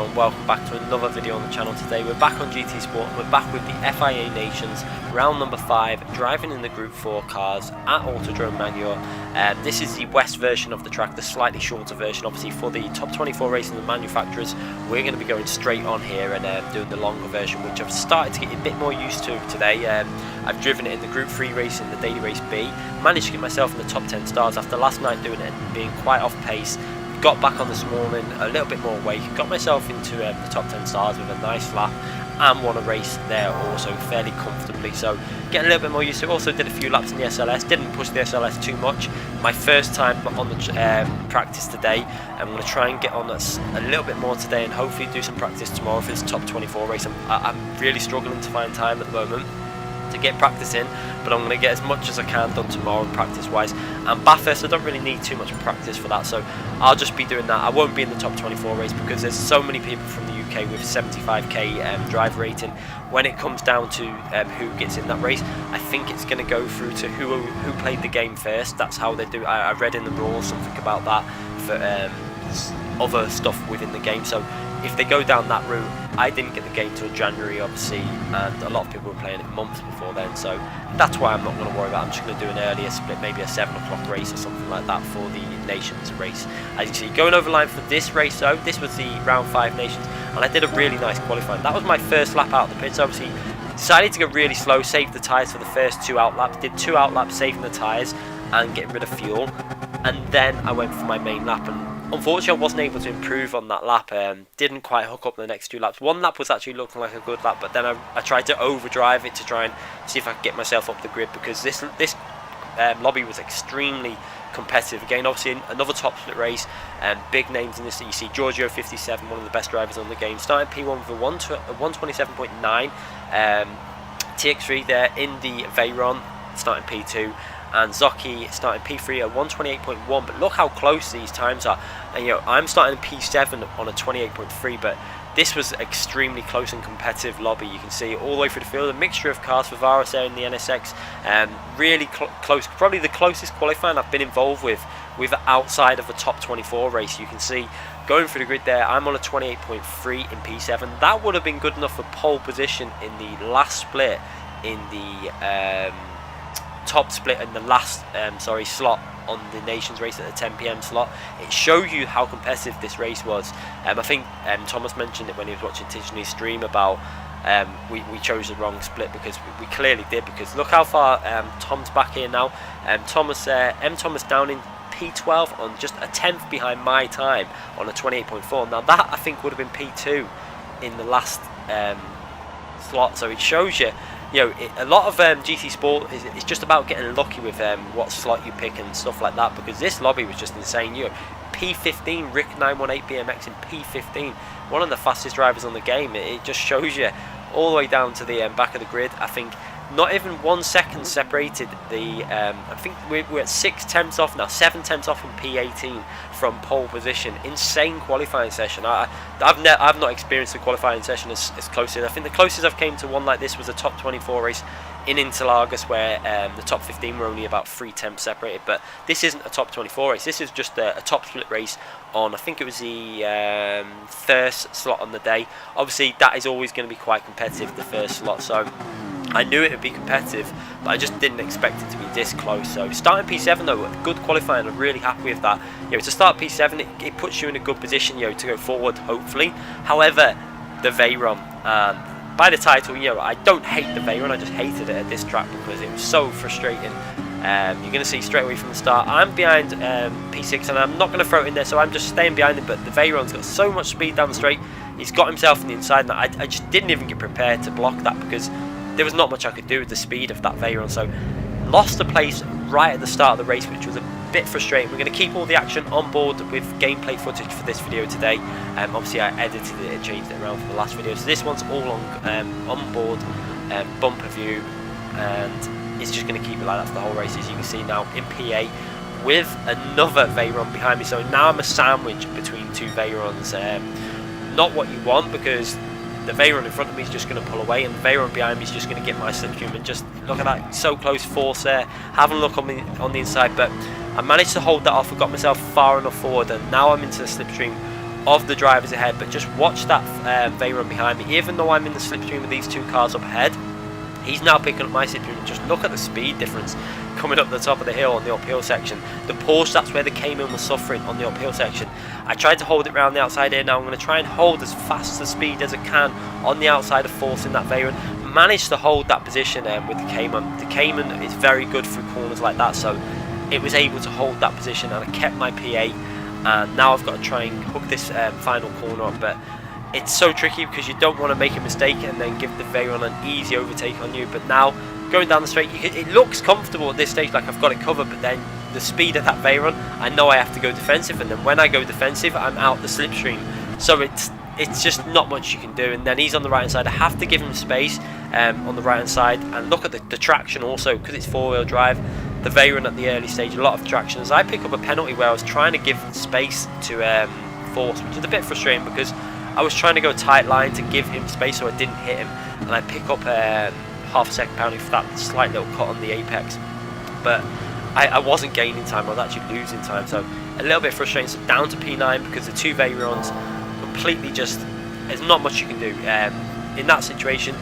everyone, welcome back to another video on the channel. Today we're back on GT Sport, we're back with the FIA Nations, round number 5, driving in the Group 4 cars at Autodrome Maggiore. This is the west version of the track, the slightly shorter version. Obviously for the top 24 racing the manufacturers, we're going to be going straight on here and doing the longer version, which I've started to get a bit more used to today. I've driven it in the Group 3 race, in the daily race B, managed to get myself in the top 10 stars after last night doing it and being quite off pace. Got back on this morning a little bit more awake, got myself into the top 10 stars with a nice lap and won a race there also fairly comfortably, so getting a little bit more used to it. Also did a few laps in the SLS, didn't push the SLS too much. My first time on the practice today. I'm going to try and get on this a little bit more today and hopefully do some practice tomorrow for this top 24 race. I'm really struggling to find time at the moment to get practice in, but I'm going to get as much as I can done tomorrow practice wise. And Bathurst, I don't really need too much practice for that, so I'll just be doing that. I won't be in the top 24 race because there's so many people from the UK with 75k drive rating. When it comes down to who gets in that race, I think it's going to go through to who played the game first. That's how they do. I read in the rules something about that for other stuff within the game. So if they go down that route, I didn't get the game till January obviously, and a lot of people were playing it months before then, so that's why I'm not going to worry about it. I'm just going to do an earlier split, maybe a 7 o'clock race or something like that for the Nations race. As you see, going over line for this race though, this was the round 5 Nations, and I did a really nice qualifying. That was my first lap out of the pits. Obviously decided to go really slow, saved the tyres for the first 2 out laps, did 2 out laps saving the tyres and getting rid of fuel, and then I went for my main lap, and unfortunately I wasn't able to improve on that lap. Didn't quite hook up the next 2 laps. One lap was actually looking like a good lap, but then I tried to overdrive it to try and see if I could get myself up the grid, because this lobby was extremely competitive. Again, obviously another top split race, big names in this that you see. Giorgio 57, one of the best drivers on the game, starting P1 with a 127.9. TX3 there in the Veyron, starting P2. And Zocchi starting P3 at 128.1, but look how close these times are. And you know, I'm starting P7 on a 28.3, but this was extremely close and competitive lobby. You can see all the way through the field, a mixture of cars for Veyron there in the NSX, really close, probably the closest qualifying I've been involved with outside of a top 24 race. You can see going through the grid there, I'm on a 28.3 in P7. That would have been good enough for pole position in the last split in the top split in the last slot on the Nations race at the 10 PM slot. It shows you how competitive this race was. I think Thomas mentioned it when he was watching Tijani's stream about we chose the wrong split, because we clearly did, because look how far Tom's back here now. Thomas down in P12 on just a 10th behind my time on a 28.4. Now that I think would have been P2 in the last slot, so it shows you. You know, a lot of GT Sport is just about getting lucky with what slot you pick and stuff like that, because this lobby was just insane. You know, P15, Rick 918 BMX in P15, one of the fastest drivers on the game. It just shows you all the way down to the back of the grid. I think not even 1 second separated the I think we're at 6 tenths off now, 7 tenths off in P18 from pole position. Insane qualifying session. I've not experienced a qualifying session as close as. I think the closest I've came to one like this was a top 24 race in Interlagos, where the top 15 were only about 3 tenths separated. But this isn't a top 24 race. This is just a top split race on, I think it was the first slot on the day. Obviously that is always going to be quite competitive, the first slot, so I knew it would be competitive, but I just didn't expect it to be this close. So starting P7 though, good qualifying, I'm really happy with that. You know, to start P7, it puts you in a good position, you know, to go forward hopefully. However, the Veyron, by the title, you know, I don't hate the Veyron, I just hated it at this track because it was so frustrating. You're going to see straight away from the start, I'm behind P6, and I'm not going to throw it in there, so I'm just staying behind him. But the Veyron's got so much speed down the straight, he's got himself on the inside, and I just didn't even get prepared to block that, because there was not much I could do with the speed of that Veyron. So lost the place right at the start of the race, which was a bit frustrating. We're going to keep all the action on board with gameplay footage for this video today. Obviously I edited it and changed it around for the last video, so this one's all on board bumper view, and it's just going to keep it like that for the whole race. As you can see now in P8 with another Veyron behind me, so now I'm a sandwich between 2 Veyrons. Not what you want, because the Veyron in front of me is just going to pull away, and the Veyron behind me is just going to get my slipstream. And just look at that, so close, force there. Having a look on the inside, but I managed to hold that off. I got myself far enough forward, and now I'm into the slipstream of the drivers ahead, but just watch that Veyron behind me. Even though I'm in the slipstream with these 2 cars up ahead, he's now picking up my slipstream, and just look at the speed difference coming up the top of the hill on the uphill section. The Porsche, that's where the Cayman was suffering on the uphill section. I tried to hold it around the outside here. Now I'm going to try and hold as fast a speed as I can on the outside of forcing that Veyron. Managed to hold that position with the Cayman. The Cayman is very good through corners like that, so it was able to hold that position, and I kept my PA. And now I've got to try and hook this final corner up, but it's so tricky because you don't want to make a mistake and then give the Veyron an easy overtake on you. But now going down the straight, it looks comfortable at this stage, like I've got it covered, but then the speed of that Veyron, I know I have to go defensive, and then when I go defensive, I'm out the slipstream. So it's just not much you can do. And then he's on the right hand side. I have to give him space on the right hand side, and look at the traction also, because it's 4-wheel drive. The Veyron at the early stage, a lot of traction. As I pick up a penalty where I was trying to give space to Force, which is a bit frustrating because I was trying to go tight line to give him space so I didn't hit him, and I pick up half a second penalty for that slight little cut on the apex. But I wasn't gaining time, I was actually losing time, so a little bit frustrating. So down to P9 because the 2 Veyrons completely just, there's not much you can do in that situation.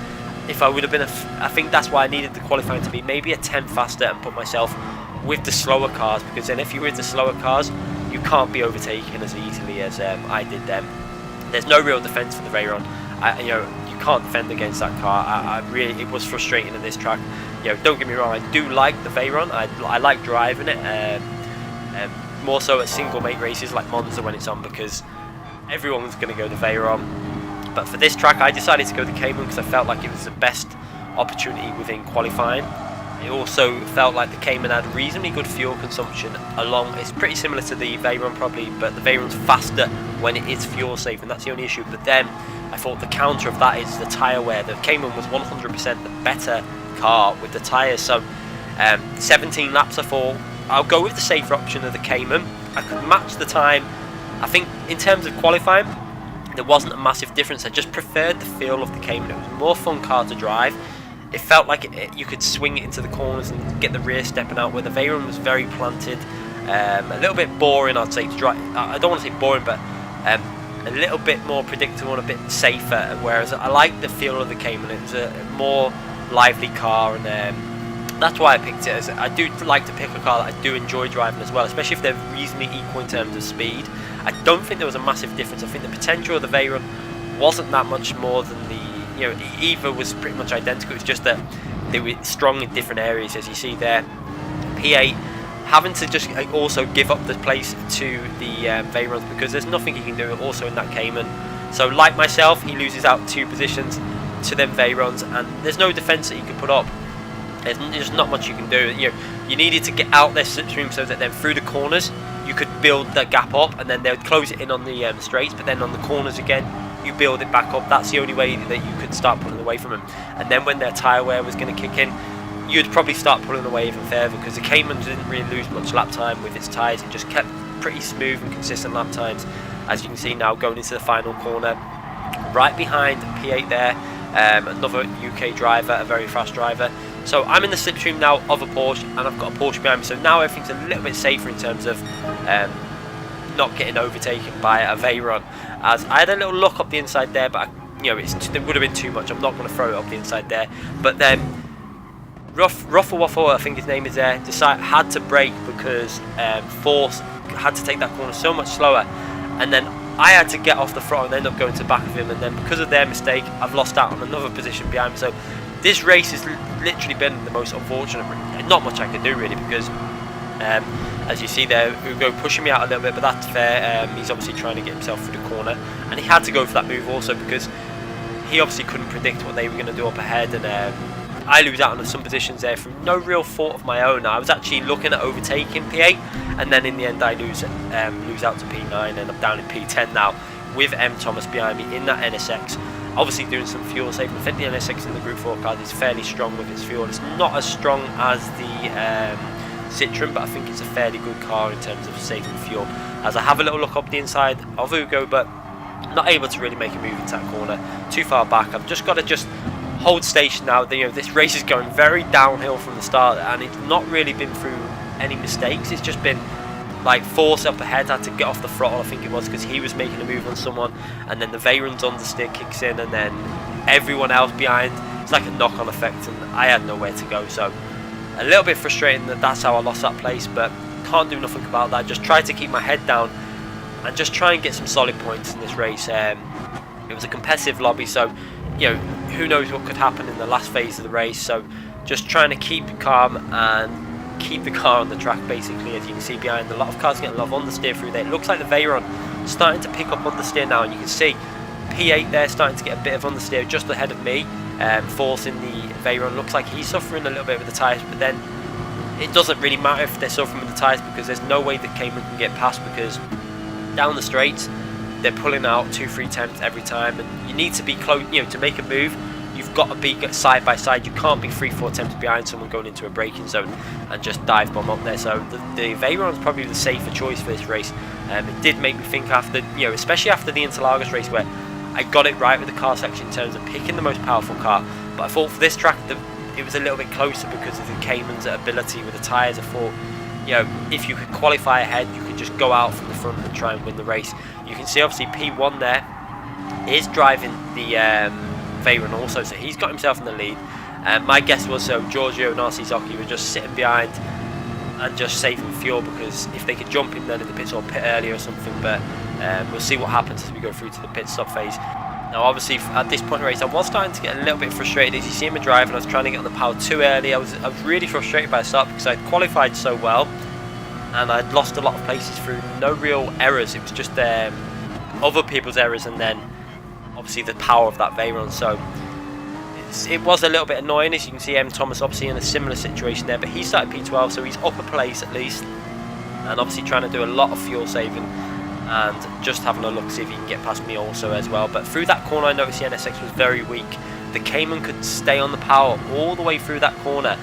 If I would have been I think that's why I needed the qualifying to be maybe a 10 faster and put myself with the slower cars, because then if you're with the slower cars, you can't be overtaken as easily as I did them. There's no real defense for the Veyron. You can't defend against that car. I really, it was frustrating in this track. Don't get me wrong, I do like the Veyron. I like driving it, more so at single mate races like Monza when it's on, because everyone's going to go the Veyron. But for this track, I decided to go the Cayman because I felt like it was the best opportunity within qualifying. It also felt like the Cayman had reasonably good fuel consumption it's pretty similar to the Veyron probably, but the Veyron's faster when it is fuel safe, and that's the only issue. But then I thought the counter of that is the tyre wear. The Cayman was 100% the better car with the tyres, so 17 laps I thought I'll go with the safer option of the Cayman. I could match the time. I think in terms of qualifying, there wasn't a massive difference. I just preferred the feel of the Cayman. It was a more fun car to drive. It felt like you could swing it into the corners and get the rear stepping out, where the Veyron was very planted. A little bit boring, I'd say, to drive. I don't want to say boring, but a little bit more predictable and a bit safer, whereas I like the feel of the Cayman. It was a more lively car, and that's why I picked it. As I do like to pick a car that I do enjoy driving as well, especially if they're reasonably equal in terms of speed. I don't think there was a massive difference. I think the potential of the Veyron wasn't that much more than either was pretty much identical. It's just that they were strong in different areas, as you see there. P8 having to just also give up the place to the Veyrons because there's nothing he can do also in that Cayman. So like myself, he loses out 2 positions to them Veyrons, and there's no defence that he can put up. There's not much you can do. You needed to get out their slipstream so that then through the corners you could build that gap up, and then they would close it in on the straights, but then on the corners again you build it back up. That's the only way that you could start pulling away from them. And then when their tyre wear was going to kick in, you'd probably start pulling away even further, because the Cayman didn't really lose much lap time with its tyres. It just kept pretty smooth and consistent lap times, as you can see now going into the final corner. Right behind P8 there, another UK driver, a very fast driver. So I'm in the slipstream now of a Porsche, and I've got a Porsche behind me, so now everything's a little bit safer in terms of not getting overtaken by a Veyron. As I had a little look up the inside there, but it would have been too much. I'm not going to throw it up the inside there. But then Ruffle Waffle, I think his name is there, had to brake because Force had to take that corner so much slower, and then I had to get off the front and end up going to the back of him, and then because of their mistake I've lost out on another position behind me. So this race has literally been the most unfortunate. Not much I could do really, because as you see there, Ugo pushing me out a little bit, but that's fair. He's obviously trying to get himself through the corner, and he had to go for that move also because he obviously couldn't predict what they were going to do up ahead, and I lose out on some positions there from no real fault of my own. I was actually looking at overtaking P8, and then in the end I lose out to P9, and I'm down in P10 now with M Thomas behind me in that NSX. Obviously doing some fuel saving. I think the NSX in the Group 4 cars is fairly strong with its fuel. It's not as strong as the Citroen, but I think it's a fairly good car in terms of saving fuel. As I have a little look up the inside of Ugo, but not able to really make a move into that corner. Too far back. I've just got to hold station now. This race is going very downhill from the start, and it's not really been through any mistakes. It's just been like force up ahead, had to get off the throttle, I think it was, because he was making a move on someone, and then the Veyron's understeer kicks in, and then everyone else behind, it's like a knock-on effect, and I had nowhere to go. So a little bit frustrating that that's how I lost that place, but can't do nothing about that. Just try to keep my head down and just try and get some solid points in this race. It was a competitive lobby, so you know, who knows what could happen in the last phase of the race. So just trying to keep calm and keep the car on the track, basically. As you can see behind, a lot of cars getting a lot of understeer through there. It looks like the Veyron starting to pick up understeer now, and you can see P8 there starting to get a bit of understeer just ahead of me, forcing the Veyron. Looks like he's suffering a little bit with the tyres, but then it doesn't really matter if they're suffering with the tyres, because there's no way that Cayman can get past, because down the straights they're pulling out 2-3 tenths every time, and you need to be close, you know, to make a move. You've got to be side by side. You can't be 3-4 tenths behind someone going into a braking zone and just dive bomb up there. So the Veyron's probably the safer choice for this race. It did make me think after, you know, especially after the Interlagos race, where I got it right with the car section in terms of picking the most powerful car. But I thought for this track it was a little bit closer because of the Cayman's ability with the tyres. I thought, you know, if you could qualify ahead, you could just go out from the front and try and win the race. You can see obviously P1 there is driving the Veyron also, so he's got himself in the lead. My guess was Giorgio and RC Zocchi were just sitting behind and just saving fuel, because if they could jump him then in the pits or pit early or something. But we'll see what happens as we go through to the pit stop phase. Now obviously at this point in the race I was starting to get a little bit frustrated. As you see me driving, I was trying to get on the power too early. I was really frustrated by the start because I'd qualified so well and I'd lost a lot of places through no real errors. It was just other people's errors, and then obviously the power of that Veyron. So it was a little bit annoying. As you can see, M. Thomas obviously in a similar situation there, but he started P12, so he's up a place at least, and obviously trying to do a lot of fuel saving and just having a look to see if he can get past me also as well. But through that corner I noticed the NSX was very weak. The Cayman could stay on the power all the way through that corner,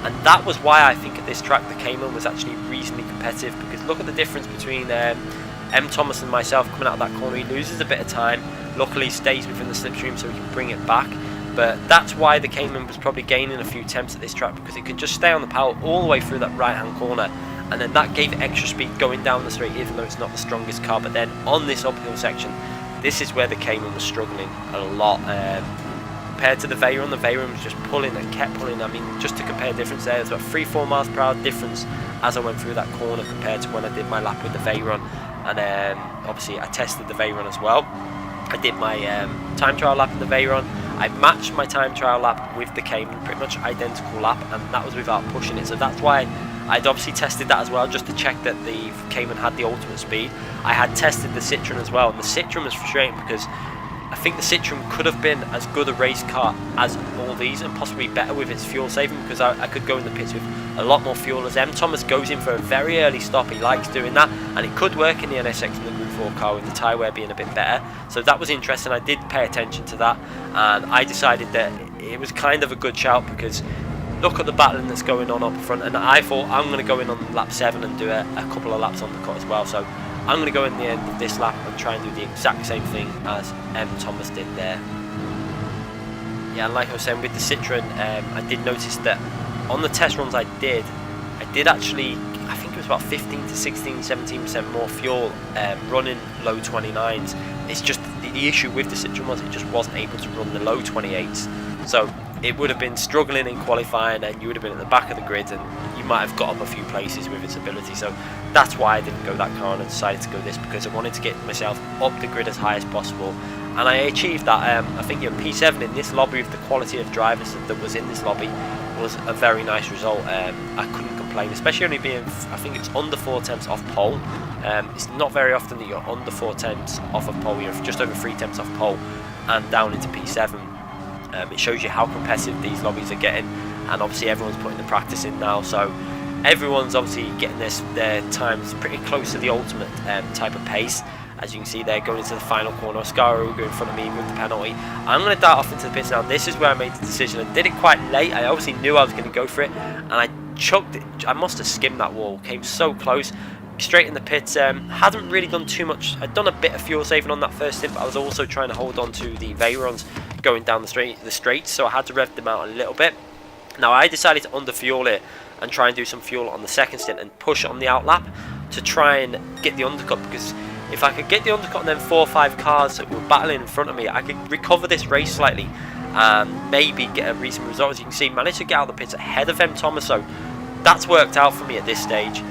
and that was why I think at this track the Cayman was actually reasonably competitive, because look at the difference between M. Thomas and myself coming out of that corner. He loses a bit of time, luckily he stays within the slipstream so he can bring it back. But that's why the Cayman was probably gaining a few temps at this track, because it could just stay on the power all the way through that right hand corner, and then that gave extra speed going down the straight, even though it's not the strongest car. But then on this uphill section, this is where the Cayman was struggling a lot. Compared to the Veyron was just pulling and kept pulling. I mean, just to compare difference there, there's about 3-4 miles per hour difference as I went through that corner compared to when I did my lap with the Veyron. And obviously I tested the Veyron as well. I did my time trial lap in the Veyron. I matched my time trial lap with the Cayman, pretty much identical lap, and that was without pushing it. So that's why I'd obviously tested that as well, just to check that the Cayman had the ultimate speed. I had tested the Citroen as well, and the Citroen was frustrating because I think the Citroen could have been as good a race car as all these, and possibly better with its fuel saving, because I could go in the pits with a lot more fuel. As M. Thomas goes in for a very early stop, he likes doing that, and it could work in the NSX and the Group 4 car with the tyre wear being a bit better. So that was interesting. I did pay attention to that, and I decided that it was kind of a good shout, because look at the battling that's going on up front, and I thought I'm going to go in on lap 7 and do a couple of laps on the cut as well. So I'm going to go in the end of this lap and try and do the exact same thing as M. Thomas did there. Yeah, and like I was saying with the Citroen, I did notice that on the test runs I did actually, I think it was about 15 to 16, 17% more fuel running low 29s. It's just the issue with the Citroen was it just wasn't able to run the low 28s. So it would have been struggling in qualifying, and you would have been at the back of the grid, and you might have got up a few places with its ability. So that's why I didn't go that car, and I decided to go this, because I wanted to get myself up the grid as high as possible, and I achieved that. I think P7 in this lobby, with the quality of drivers that was in this lobby, was a very nice result. I couldn't complain, especially only being, I think it's under 4 tenths off pole. It's not very often that you're under 4 tenths off of pole. You're just over 3 tenths off pole and down into P7. It shows you how competitive these lobbies are getting, and obviously everyone's putting the practice in now, so everyone's obviously getting their times pretty close to the ultimate type of pace. As you can see there, going into the final corner, Oscar Ugo in front of me with the penalty. I'm going to dart off into the pits now. This is where I made the decision. I did it quite late. I obviously knew I was going to go for it, and I chucked it. I must have skimmed that wall, came so close. Straight in the pits. Hadn't really done too much. I'd done a bit of fuel saving on that first stint, but I was also trying to hold on to the Veyrons going down the straights, so I had to rev them out a little bit. Now I decided to underfuel it and try and do some fuel on the second stint and push on the outlap. to try and get the undercut, because if I could get the undercut and then 4 or 5 cars that were battling in front of me, I could recover this race slightly and maybe get a reasonable result. As you can see, managed to get out of the pits ahead of M. Thomas, so that's worked out for me at this stage.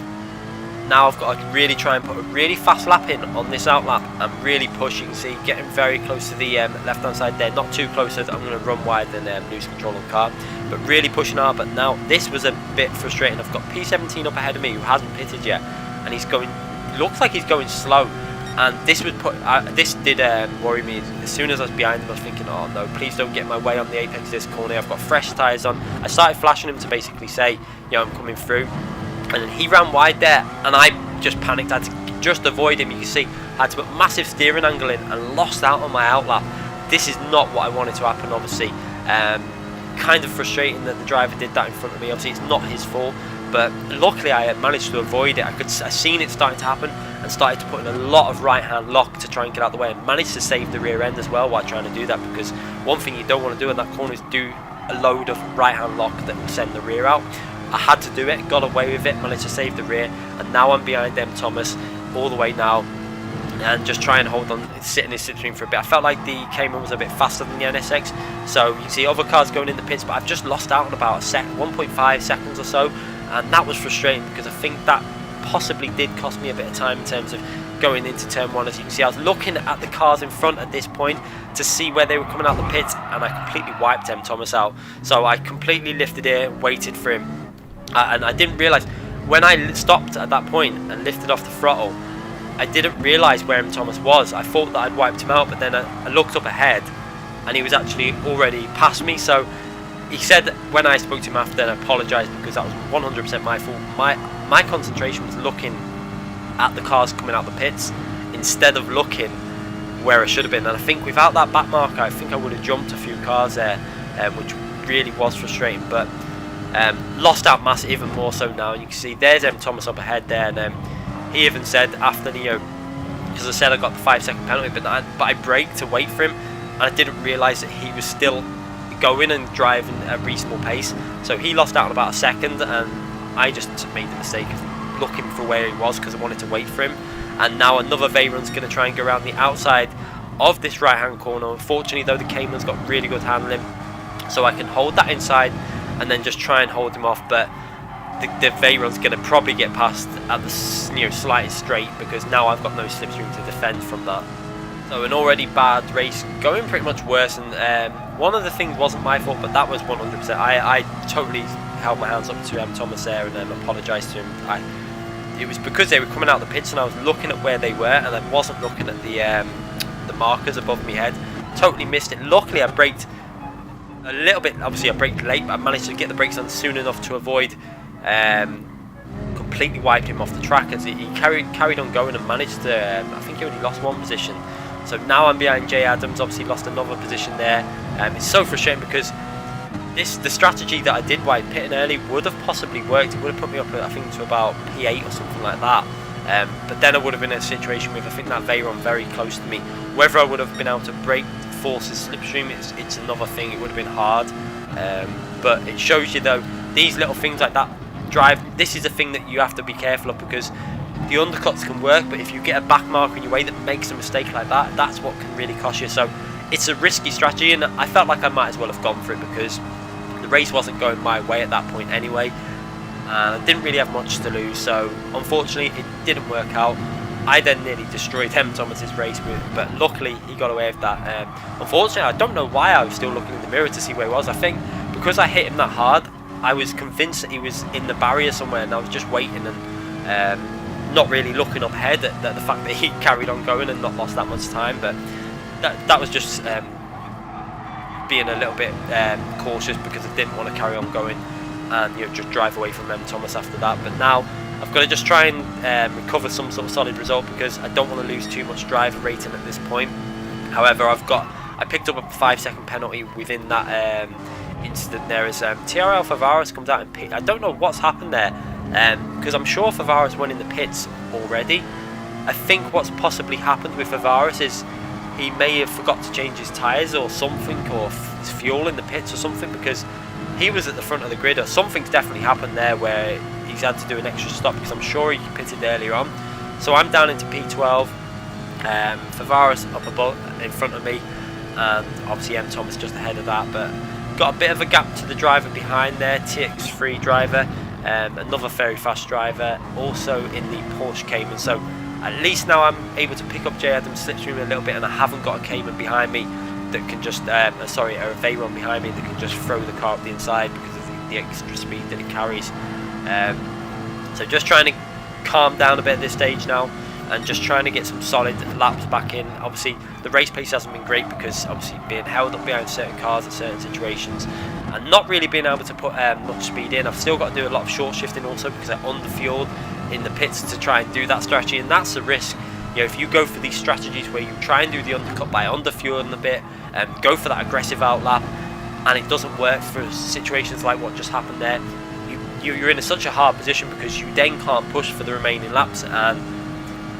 Now I've got to really try and put a really fast lap in on this outlap and really push. You can see getting very close to the left hand side there, not too close so that I'm going to run wide and lose control of the car, but really pushing hard. But now this was a bit frustrating. I've got P17 up ahead of me who hasn't pitted yet, and he's going, looks like he's going slow, and this was this did worry me. As soon as I was behind him, I was thinking, oh no, please don't get in my way on the apex of this corner. I've got fresh tyres on. I started flashing him to basically say, you know, I'm coming through. And then he ran wide there, and I just panicked. I had to just avoid him. You can see I had to put massive steering angle in and lost out on my outlap. This is not what I wanted to happen, obviously. Kind of frustrating that the driver did that in front of me. Obviously it's not his fault, but luckily I managed to avoid it. I seen it starting to happen and started to put in a lot of right hand lock to try and get out of the way, and managed to save the rear end as well while trying to do that, because one thing you don't want to do in that corner is do a load of right hand lock that will send the rear out. I had to do it, got away with it, managed to save the rear, and now I'm behind M. Thomas all the way now, and just try and hold on, sit in his slipstream for a bit. I felt like the Cayman was a bit faster than the NSX, so you can see other cars going in the pits, but I've just lost out on about 1.5 seconds or so, and that was frustrating because I think that possibly did cost me a bit of time in terms of going into turn 1. As you can see, I was looking at the cars in front at this point to see where they were coming out the pits, and I completely wiped M. Thomas out. So I completely lifted here, waited for him. And I didn't realise, when I stopped at that point and lifted off the throttle, I didn't realise where M. Thomas was. I thought that I'd wiped him out, but then I looked up ahead and he was actually already past me. So he said when I spoke to him after, and I apologised because that was 100% my fault. My concentration was looking at the cars coming out the pits instead of looking where I should have been. And I think without that back marker, I think I would have jumped a few cars there, which really was frustrating. But lost out mass even more so now. You can see there's M. Thomas up ahead there, and he even said after, you know, because I said I got the 5-second penalty, but I braked to wait for him, and I didn't realise that he was still going and driving at a reasonable pace. So he lost out on about a second, and I just made the mistake of looking for where he was because I wanted to wait for him. And now another Veyron's going to try and go around the outside of this right hand corner. Unfortunately though, the Cayman's got really good handling, so I can hold that inside and then just try and hold him off. But the Veyron's going to probably get past at the, you know, slightest straight, because now I've got no slipstream to defend from that. So an already bad race going pretty much worse, and one of the things wasn't my fault, but that was 100%. I totally held my hands up to M. Thomas there and apologised to him. It was because they were coming out of the pits and I was looking at where they were, and I wasn't looking at the markers above my head. Totally missed it. Luckily I braked a little bit. Obviously I braked late, but I managed to get the brakes on soon enough to avoid completely wiping him off the track, as he carried on going and managed to, I think he only lost one position. So now I'm behind Jay Adams, obviously lost another position there. It's so frustrating because the strategy that I did by pitting early would have possibly worked. It would have put me up, I think, to about P8 or something like that. But then I would have been in a situation with, I think, that Veyron very close to me. Whether I would have been able to break forces slipstream, it's another thing. It would have been hard. But it shows you though, these little things like that drive, this is a thing that you have to be careful of, because the undercuts can work, but if you get a back marker in your way that makes a mistake like that, that's what can really cost you. So it's a risky strategy, and I felt like I might as well have gone for it because the race wasn't going my way at that point anyway, and I didn't really have much to lose. So unfortunately it didn't work out. I then nearly destroyed M. Thomas's race, but luckily he got away with that. Unfortunately, I don't know why I was still looking in the mirror to see where he was. I think because I hit him that hard, I was convinced that he was in the barrier somewhere, and I was just waiting and not really looking up ahead at the fact that he carried on going and not lost that much time. But that was just being a little bit cautious, because I didn't want to carry on going and, you know, just drive away from M. Thomas after that. But now I've got to just try and recover some sort of solid result, because I don't want to lose too much driver rating at this point. However, I picked up a 5-second penalty within that incident there, as TRL Favaris comes out and pit. I don't know what's happened there, because I'm sure Favaris went in the pits already. I think what's possibly happened with Favaris is he may have forgot to change his tyres or something, or his fuel in the pits or something, because he was at the front of the grid, or something's definitely happened there where he's had to do an extra stop because I'm sure he pitted earlier on. So I'm down into P12. Favara's up above in front of me, and obviously M Thomas just ahead of that, but got a bit of a gap to the driver behind there, TX3 driver, another very fast driver, also in the Porsche Cayman. So at least now I'm able to pick up J Adams' slipstream a little bit, and I haven't got a Cayman behind me that can just, a Veyron behind me that can just throw the car up the inside because of the extra speed that it carries. So just trying to calm down a bit at this stage now, and just trying to get some solid laps back in. Obviously the race pace hasn't been great because obviously being held up behind certain cars at certain situations and not really being able to put much speed in. I've still got to do a lot of short shifting also because I underfueled in the pits to try and do that strategy, and that's a risk. You know, if you go for these strategies where you try and do the undercut by underfueling a bit and go for that aggressive outlap, and it doesn't work for situations like what just happened there, you're in such a hard position because you then can't push for the remaining laps, and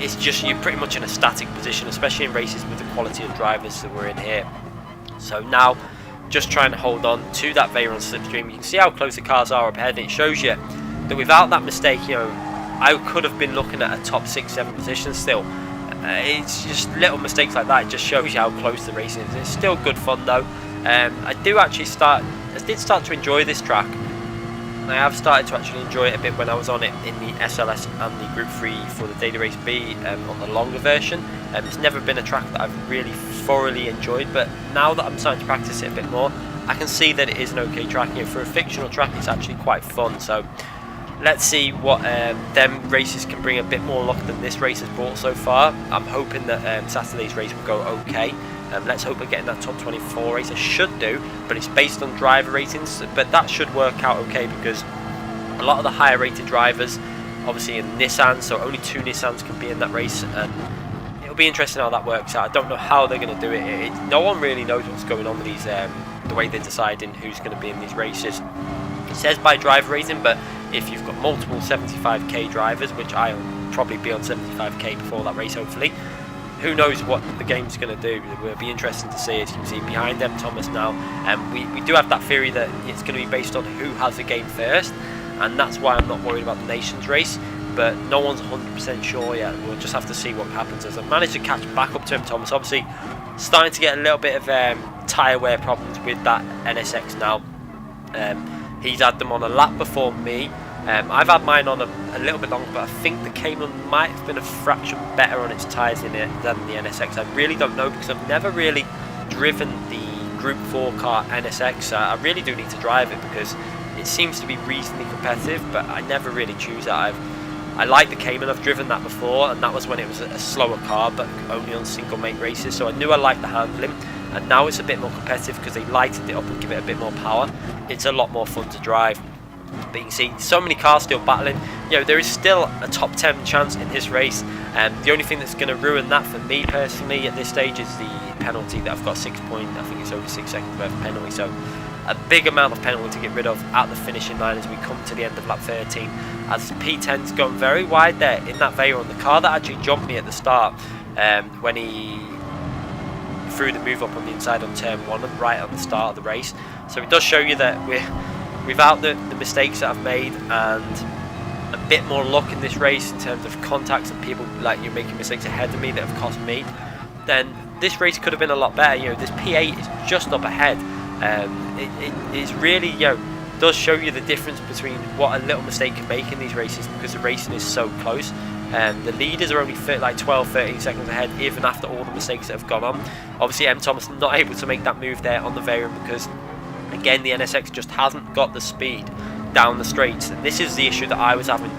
it's just, you're pretty much in a static position, especially in races with the quality of drivers that we're in here. So now just trying to hold on to that Veyron slipstream. You can see how close the cars are up ahead. It shows you that without that mistake, you know, I could have been looking at a top 6-7 position still. It's just little mistakes like that, it just shows you how close the race is. It's still good fun though. I did start to enjoy this track. I have started to actually enjoy it a bit when I was on it in the SLS and the Group 3 for the Daily Race B on the longer version. It's never been a track that I've really thoroughly enjoyed, but now that I'm starting to practice it a bit more, I can see that it is an okay track. You know, for a fictional track, it's actually quite fun. So let's see what them races can bring a bit more luck than this race has brought so far. I'm hoping that Saturday's race will go okay. Let's hope we're getting that top 24 race. I should do, but it's based on driver ratings, but that should work out okay because a lot of the higher rated drivers obviously in Nissan, so only 2 Nissans can be in that race, and it'll be interesting how that works out. I don't know how they're going to do it. No one really knows what's going on with these, the way they're deciding who's going to be in these races. It says by driver rating, but if you've got multiple 75k drivers, which I'll probably be on 75k before that race hopefully, who knows what the game's going to do. It will be interesting to see. As you can see behind them Thomas now, and we do have that theory that it's going to be based on who has the game first, and that's why I'm not worried about the Nations race, but no one's 100% sure yet. We'll just have to see what happens. As I've managed to catch back up to him, Thomas obviously starting to get a little bit of tyre wear problems with that NSX now. He's had them on a lap before me. I've had mine on a little bit longer, but I think the Cayman might have been a fraction better on its tyres in it than the NSX. I really don't know because I've never really driven the Group 4 car NSX. I really do need to drive it because it seems to be reasonably competitive, but I never really choose it. I like the Cayman. I've driven that before, and that was when it was a slower car, but only on single mate races. So I knew I liked the handling, and now it's a bit more competitive because they lightened it up and give it a bit more power. It's a lot more fun to drive. But you can see so many cars still battling. You know, there is still a top 10 chance in this race, and the only thing that's going to ruin that for me personally at this stage is the penalty that I've got 6 points. I think it's over 6 seconds worth of penalty, so a big amount of penalty to get rid of at the finishing line as we come to the end of lap 13. As P10's gone very wide there in that Veyron, the car that actually jumped me at the start when he threw the move up on the inside on turn 1 and right at the start of the race. So it does show you that without the mistakes that I've made and a bit more luck in this race in terms of contacts and people like you making mistakes ahead of me that have cost me, then this race could have been a lot better. You know, this P8 is just up ahead. It is really, you know, does show you the difference between what a little mistake can make in these races because the racing is so close. The leaders are only 12-13 seconds ahead even after all the mistakes that have gone on. Obviously M Thomas not able to make that move there on the Veyron because again the NSX just hasn't got the speed down the straights, and this is the issue that I was having.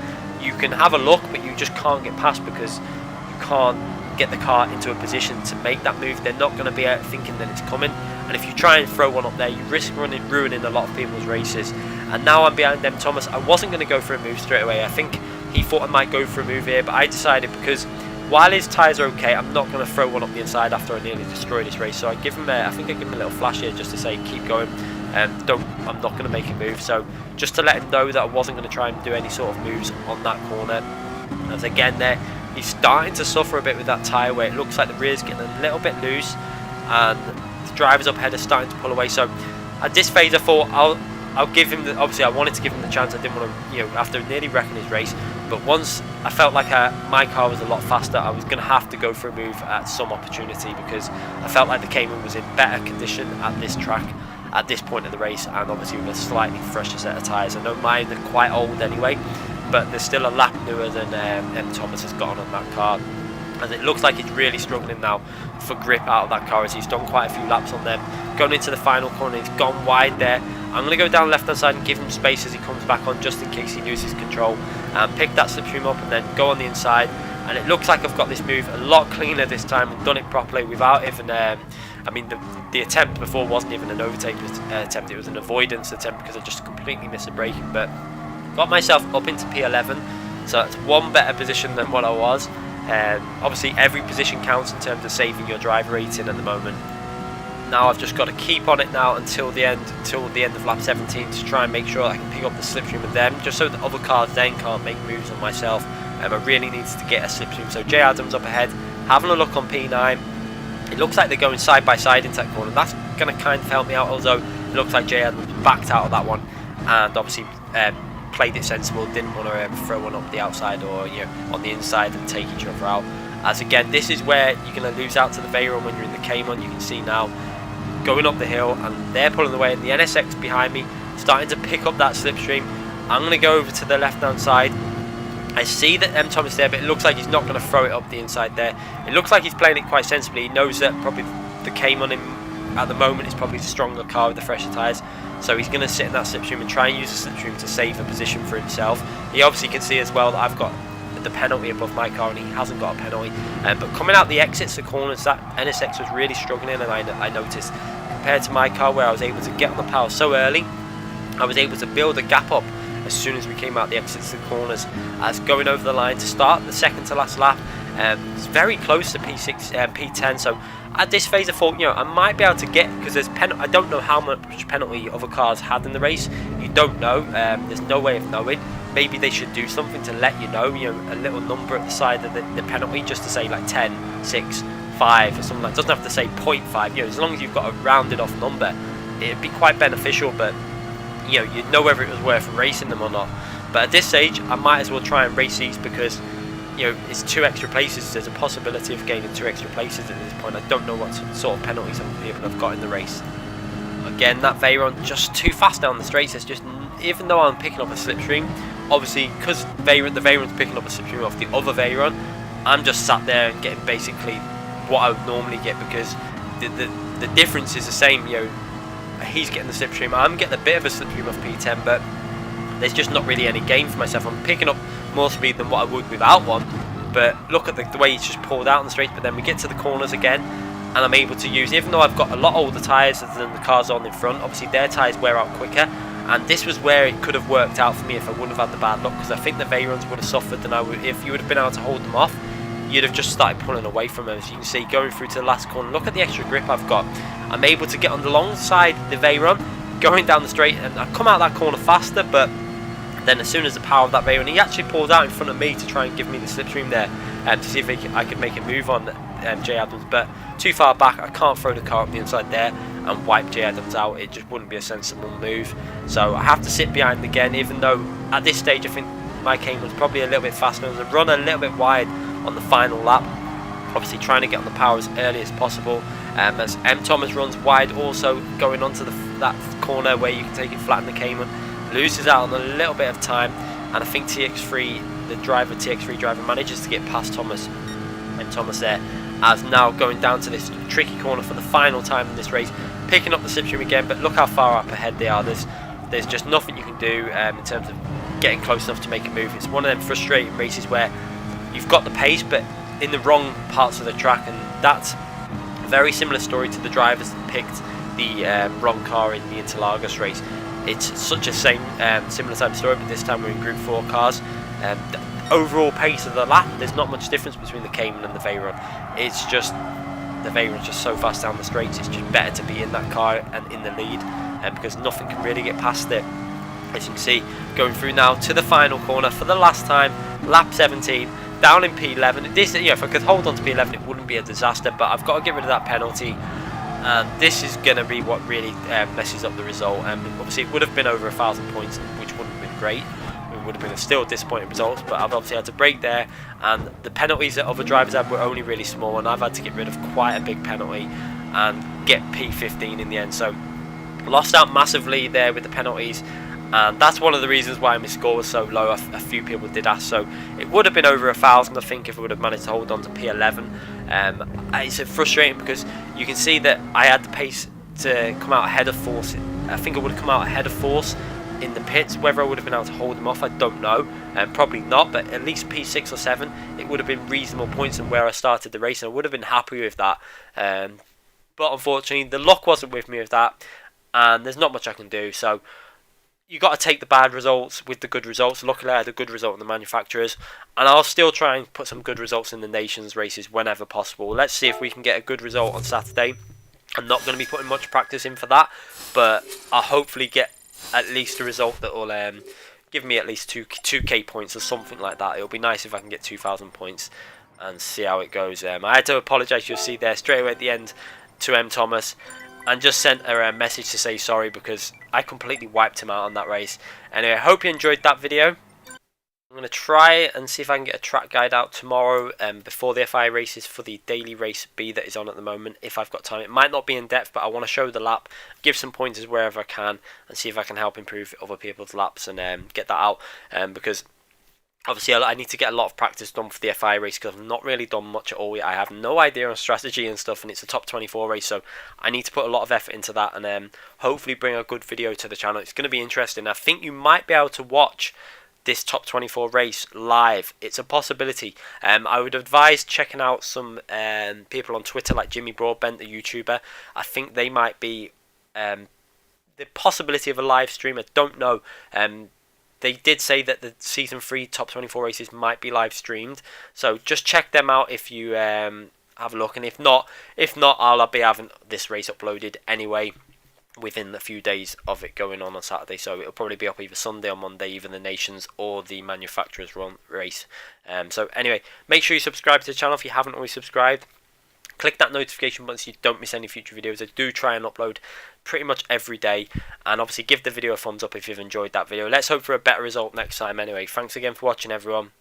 You can have a look but you just can't get past because you can't get the car into a position to make that move. They're not going to be out thinking that it's coming, and if you try and throw one up there you risk ruining a lot of people's races. And now I'm behind them Thomas. I wasn't going to go for a move straight away. I think he thought I might go for a move here, but I decided because while his tyres are okay, I'm not going to throw one up the inside after I nearly destroyed this race. So I give him I think I give him a little flash here just to say keep going. I'm not going to make a move, so just to let him know that I wasn't going to try and do any sort of moves on that corner. As again there, he's starting to suffer a bit with that tyre where it looks like the rear's getting a little bit loose and the drivers up ahead are starting to pull away. So at this phase I thought I'll give him obviously I wanted to give him the chance. I didn't want to, you know, after nearly wrecking his race, but once I felt like my car was a lot faster, I was going to have to go for a move at some opportunity, because I felt like the Cayman was in better condition at this track at this point of the race, and obviously with a slightly fresher set of tyres. I know mine are quite old anyway, but they're still a lap newer than M. Thomas has got on that car, and it looks like he's really struggling now for grip out of that car, as he's done quite a few laps on them. Going into the final corner, he's gone wide there. I'm going to go down left hand side and give him space as he comes back on, just in case he loses control, and pick that slipstream up and then go on the inside. And it looks like I've got this move a lot cleaner this time and done it properly without even I mean, the attempt before wasn't even an overtake attempt, it was an avoidance attempt, because I just completely missed the braking. But got myself up into P11, so that's one better position than what I was. Obviously every position counts in terms of saving your driver rating at the moment. Now I've just got to keep on it now until the end of lap 17 to try and make sure I can pick up the slipstream with them, just so the other cars then can't make moves on myself. I really needed to get a slipstream. So Jay Adams up ahead, having a look on P9. It looks like they're going side by side into that corner. That's going to kind of help me out, although it looks like Jay Adams backed out of that one and obviously played it sensible, didn't want to throw one up the outside or, you know, on the inside and take each other out. As again, this is where you're going to lose out to the Veyron when you're in the Cayman. You can see now going up the hill and they're pulling away, and the NSX behind me starting to pick up that slipstream. I'm going to go over to the left hand side. I see that M. Thomas there, but it looks like he's not going to throw it up the inside there. It looks like he's playing it quite sensibly. He knows that probably the Cayman at the moment is probably the stronger car with the fresher tyres, so he's going to sit in that slipstream and try and use the slipstream to save a position for himself. He obviously can see as well that I've got the penalty above my car and he hasn't got a penalty, but coming out the exits, the corners, that NSX was really struggling, and I noticed compared to my car where I was able to get on the power so early, I was able to build a gap up as soon as we came out the exits, the corners, as going over the line to start the second to last lap. It's very close to P10, so at this phase I thought, you know, I might be able to get, because there's I don't know how much penalty other cars had in the race. You don't know, there's no way of knowing. Maybe they should do something to let you know, a little number at the side of the penalty, just to say like 10, 6, 5 or something like that. It doesn't have to say 0.5, you know, as long as you've got a rounded off number, it'd be quite beneficial. But you know, you'd know whether it was worth racing them or not. But at this stage, I might as well try and race these, because you know, it's 2 extra places. There's a possibility of gaining 2 extra places at this point. I don't know what sort of penalties some people have got in the race. Again, that Veyron just too fast down the straights. It's just, even though I'm picking up a slipstream, obviously because the Veyron's picking up a slipstream off the other Veyron, I'm just sat there and getting basically what I would normally get, because the difference is the same. You know, he's getting the slipstream, I'm getting a bit of a slipstream off P10, but there's just not really any gain for myself. I'm picking up more speed than what I would without one, but look at the way he's just pulled out on the straight. But then we get to the corners again, and I'm able to use, even though I've got a lot older tyres than the cars on in front, obviously their tyres wear out quicker, and this was where it could have worked out for me if I wouldn't have had the bad luck, because I think the Veyrons would have suffered than I would if you would have been able to hold them off. You'd have just started pulling away from them. As you can see, going through to the last corner, look at the extra grip I've got. I'm able to get on the long side the Veyron, going down the straight, and I come out that corner faster, but then as soon as the power of that Veyron, he actually pulled out in front of me to try and give me the slipstream there, to see if I could make a move on Jay Adams, but too far back. I can't throw the car up the inside there and wipe Jay Adams out. It just wouldn't be a sensible move, so I have to sit behind again, even though at this stage I think my Cayman was probably a little bit faster. I was run a little bit wide on the final lap, obviously trying to get on the power as early as possible, as M. Thomas runs wide, also going onto that corner where you can take it flat in the Cayman, loses out on a little bit of time, and I think TX3 driver manages to get past M. Thomas there, as now going down to this tricky corner for the final time in this race, picking up the slipstream again. But look how far up ahead they are. There's just nothing you can do in terms of getting close enough to make a move. It's one of them frustrating races where you've got the pace but in the wrong parts of the track, and that's a very similar story to the drivers that picked the wrong car in the Interlagos race. It's such a similar type of story, but this time we're in Group 4 cars. The overall pace of the lap, there's not much difference between the Cayman and the Veyron. It's just the Veyron's just so fast down the straights. It's just better to be in that car and in the lead, because nothing can really get past it. As you can see, going through now to the final corner for the last time, lap 17, down in P11. This, if I could hold on to P11, it wouldn't be a disaster, but I've got to get rid of that penalty. and this is going to be what really messes up the result. Obviously it would have been over 1,000 points, which wouldn't have been great. It would have been a still disappointing results, but I've obviously had to break there, and the penalties that other drivers had were only really small, and I've had to get rid of quite a big penalty and get P15 in the end. So lost out massively there with the penalties, and that's one of the reasons why my score was so low. A few people did ask, so it would have been over 1,000 I think if I would have managed to hold on to P11. It's frustrating because you can see that I had the pace to come out ahead of Force. I think I would have come out ahead of Force in the pits. Whether I would have been able to hold them off, I don't know, probably not, but at least P6 or 7 it would have been reasonable points than where I started the race, and I would have been happy with that. But unfortunately the luck wasn't with me with that, and there's not much I can do. So you got to take the bad results with the good results. Luckily I had a good result in the manufacturers, and I'll still try and put some good results in the nations races whenever possible. Let's see if we can get a good result on Saturday. I'm not going to be putting much practice in for that, but I'll hopefully get at least a result that will give me at least 2k points or something like that. It'll be nice if I can get 2,000 points and see how it goes. I had to apologise, you'll see there straight away at the end, to M. Thomas, and just sent her a message to say sorry because I completely wiped him out on that race. Anyway, I hope you enjoyed that video. I'm going to try and see if I can get a track guide out tomorrow before the FIA races for the daily race B that is on at the moment, if I've got time. It might not be in depth, but I want to show the lap, give some pointers wherever I can, and see if I can help improve other people's laps and get that out, because obviously I need to get a lot of practice done for the FIA race because I've not really done much at all yet. I have no idea on strategy and stuff, and it's a top 24 race, so I need to put a lot of effort into that and hopefully bring a good video to the channel. It's going to be interesting. I think you might be able to watch this top 24 race live. It's a possibility. I would advise checking out some people on Twitter like Jimmy Broadbent, the YouTuber. I think they might be the possibility of a live stream. I don't know. They did say that the season 3 top 24 races might be live streamed, so just check them out if you have a look. And if not, I'll be having this race uploaded anyway within a few days of it going on Saturday, so it'll probably be up either Sunday or Monday, either the nations or the manufacturers run race. So anyway, make sure you subscribe to the channel if you haven't already subscribed. Click that notification button so you don't miss any future videos. I do try and upload pretty much every day, and obviously give the video a thumbs up if you've enjoyed that video. Let's hope for a better result next time. Anyway, thanks again for watching everyone.